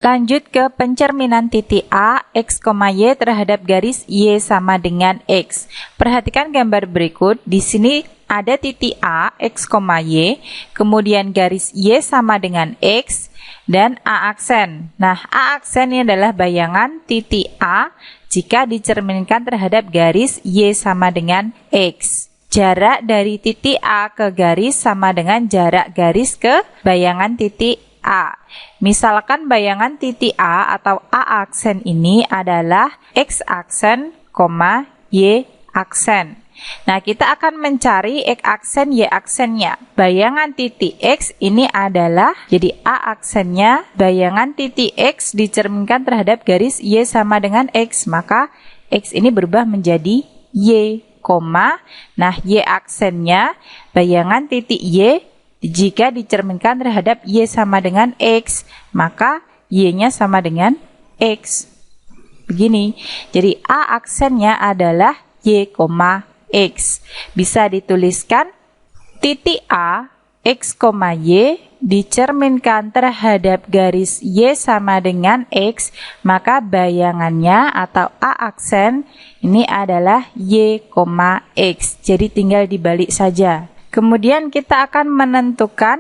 Lanjut ke pencerminan titik A, X, Y terhadap garis Y sama dengan X. Perhatikan gambar berikut. Di sini ada titik A, X, Y, kemudian garis Y sama dengan X, dan A aksen. Nah, A aksen ini adalah bayangan titik A jika dicerminkan terhadap garis Y sama dengan X. Jarak dari titik A ke garis sama dengan jarak garis ke bayangan titik A. Misalkan bayangan titik A atau A aksen ini adalah X aksen, Y aksen. Nah, kita akan mencari X aksen, Y aksennya. Bayangan titik X ini adalah, jadi A aksennya, bayangan titik X dicerminkan terhadap garis Y sama dengan X. Maka X ini berubah menjadi Y, nah Y aksennya, bayangan titik Y jika dicerminkan terhadap Y sama dengan X, maka Y-nya sama dengan X. Begini. Jadi A aksennya adalah Y, X. Bisa dituliskan titik A, X, Y dicerminkan terhadap garis Y sama dengan X, maka bayangannya atau A aksen ini adalah Y, X. Jadi tinggal dibalik saja. Kemudian kita akan menentukan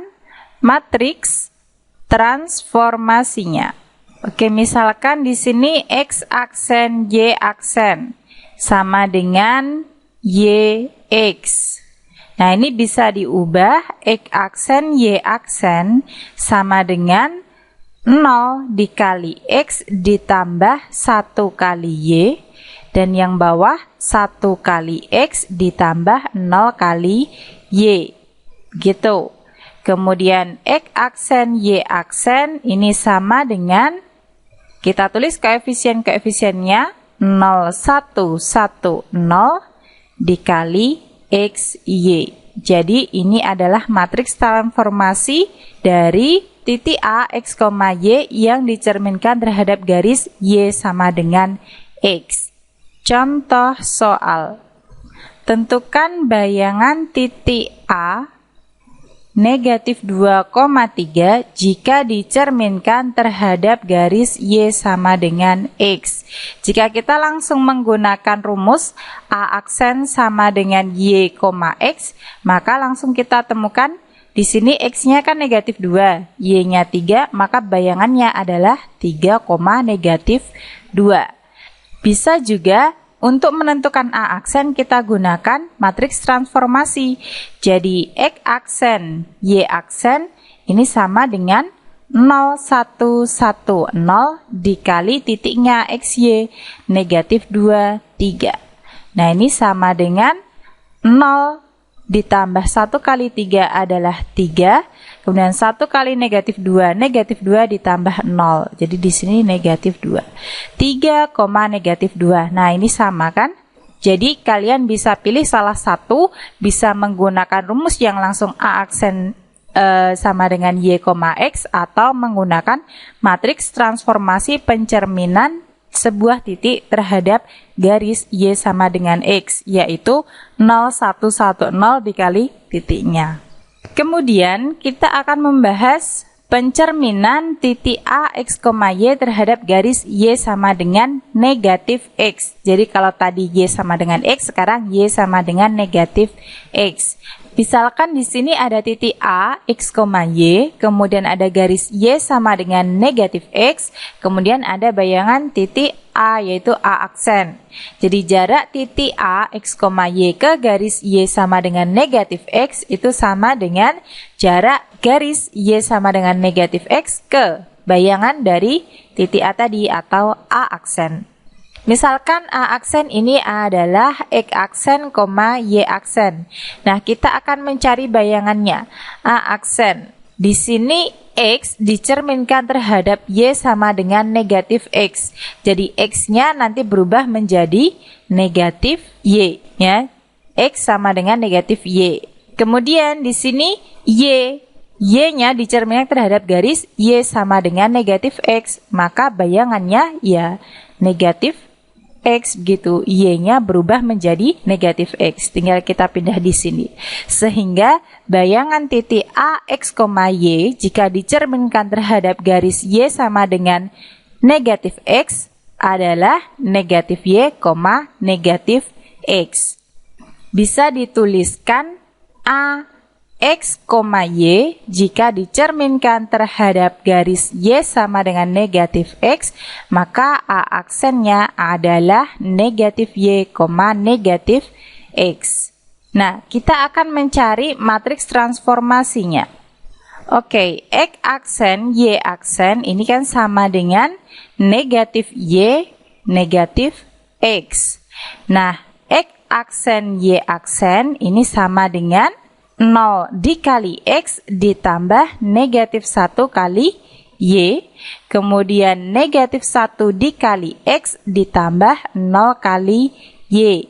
matriks transformasinya. Oke, misalkan di sini X aksen, Y aksen sama dengan YX. Nah, ini bisa diubah X aksen, Y aksen sama dengan 0 dikali X ditambah 1 kali Y, dan yang bawah 1 kali X ditambah 0 kali Y, gitu. Kemudian X aksen, Y aksen ini sama dengan, kita tulis koefisien-koefisiennya 0, 1, 1, 0 dikali X, Y. Jadi ini adalah matriks transformasi dari titik A, X, Y yang dicerminkan terhadap garis Y sama dengan X. Contoh soal. Tentukan bayangan titik A negatif 2,3 jika dicerminkan terhadap garis Y sama dengan X. Jika kita langsung menggunakan rumus A aksen sama dengan Y, X, maka langsung kita temukan di sini X-nya kan negatif 2, Y-nya 3, maka bayangannya adalah 3, negatif 2. Bisa juga untuk menentukan A aksen kita gunakan matriks transformasi. Jadi X aksen, Y aksen ini sama dengan 0, 1, 1, 0 dikali titiknya XY, negatif 2, 3. Nah, ini sama dengan 0 ditambah 1 kali 3 adalah 3. Kemudian 1 kali negatif 2 ditambah 0. Jadi di sini negatif 2. 3, negatif 2. Nah, ini sama kan? Jadi kalian bisa pilih salah satu, bisa menggunakan rumus yang langsung A aksen sama dengan Y, X, atau menggunakan matriks transformasi pencerminan sebuah titik terhadap garis Y sama dengan X, yaitu 0, 1, 1, 0 dikali titiknya. Kemudian kita akan membahas pencerminan titik A, X, Y terhadap garis Y sama dengan negatif X. Jadi kalau tadi Y sama dengan X, sekarang Y sama dengan negatif X. Misalkan di sini ada titik A, X, Y, kemudian ada garis Y sama dengan negatif X, kemudian ada bayangan titik A, yaitu A aksen. Jadi jarak titik A, X, Y ke garis Y sama dengan negatif X itu sama dengan jarak garis Y sama dengan negatif X ke bayangan dari titik A tadi atau A aksen. Misalkan A aksen ini adalah X aksen, Y aksen. Nah, kita akan mencari bayangannya. A aksen. Di sini X dicerminkan terhadap Y sama dengan negatif X. Jadi X-nya nanti berubah menjadi negatif Y, ya. X sama dengan negatif Y. Kemudian di sini Y-nya dicerminkan terhadap garis Y sama dengan negatif X. Maka bayangannya ya negatif X begitu, Y-nya berubah menjadi negatif X. Tinggal kita pindah di sini. Sehingga bayangan titik AX, Y jika dicerminkan terhadap garis Y sama dengan negatif X adalah negatif Y, negatif X. Bisa dituliskan AX, Y jika dicerminkan terhadap garis Y sama dengan negatif X, maka A aksennya adalah negatif Y, negatif X. Nah, kita akan mencari matriks transformasinya. Oke, X aksen, Y aksen ini kan sama dengan negatif Y, negatif X. Nah, X aksen, Y aksen ini sama dengan 0 dikali X ditambah negatif 1 kali Y, kemudian negatif 1 dikali X ditambah 0 kali Y.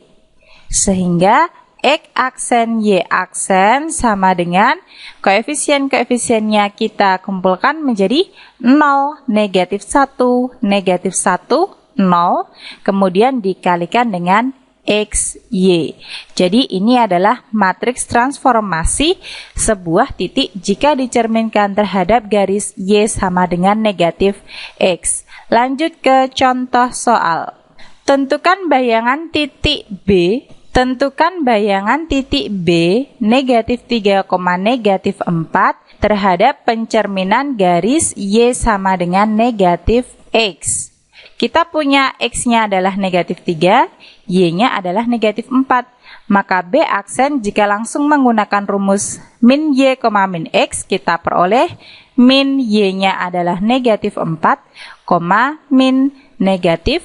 Sehingga X aksen, Y aksen sama dengan koefisien-koefisiennya kita kumpulkan menjadi 0, negatif 1, negatif 1, 0, kemudian dikalikan dengan X, Y. Jadi ini adalah matriks transformasi sebuah titik jika dicerminkan terhadap garis Y sama dengan negatif X. Lanjut ke contoh soal. Tentukan bayangan titik B. Tentukan bayangan titik B negatif 3, negatif 4 terhadap pencerminan garis Y sama dengan negatif X. Kita punya X-nya adalah negatif 3, Y-nya adalah negatif 4. Maka B aksen jika langsung menggunakan rumus min Y, min X, kita peroleh min Y-nya adalah negatif 4, min negatif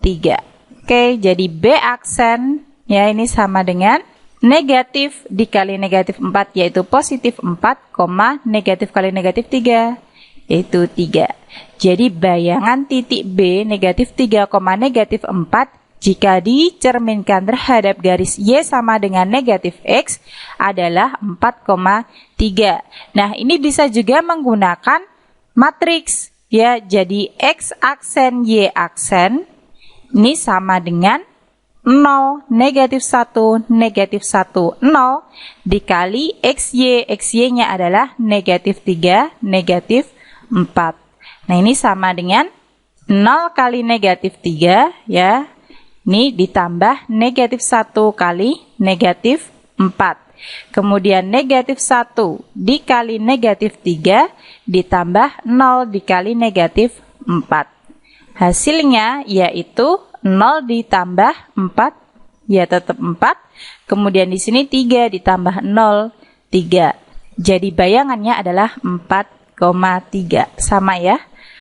3. Oke, jadi B aksen ya ini sama dengan negatif dikali negatif 4 yaitu positif 4, negatif kali negatif 3 yaitu 3. Jadi bayangan titik B negatif 3, negatif 4 jika dicerminkan terhadap garis Y sama dengan negatif X adalah 4,3. Nah, ini bisa juga menggunakan matriks ya. Jadi X aksen, Y aksen ini sama dengan 0, negatif 1, negatif 1, 0 dikali XY. XY-nya adalah negatif 3, negatif 4. Nah, ini sama dengan 0 kali negatif 3 ya. Ini ditambah negatif 1 kali negatif 4. Kemudian negatif 1 dikali negatif 3 ditambah 0 dikali negatif 4. Hasilnya yaitu 0 ditambah 4 ya tetap 4. Kemudian di sini 3 ditambah 0, 3. Jadi bayangannya adalah 4,3. Sama ya.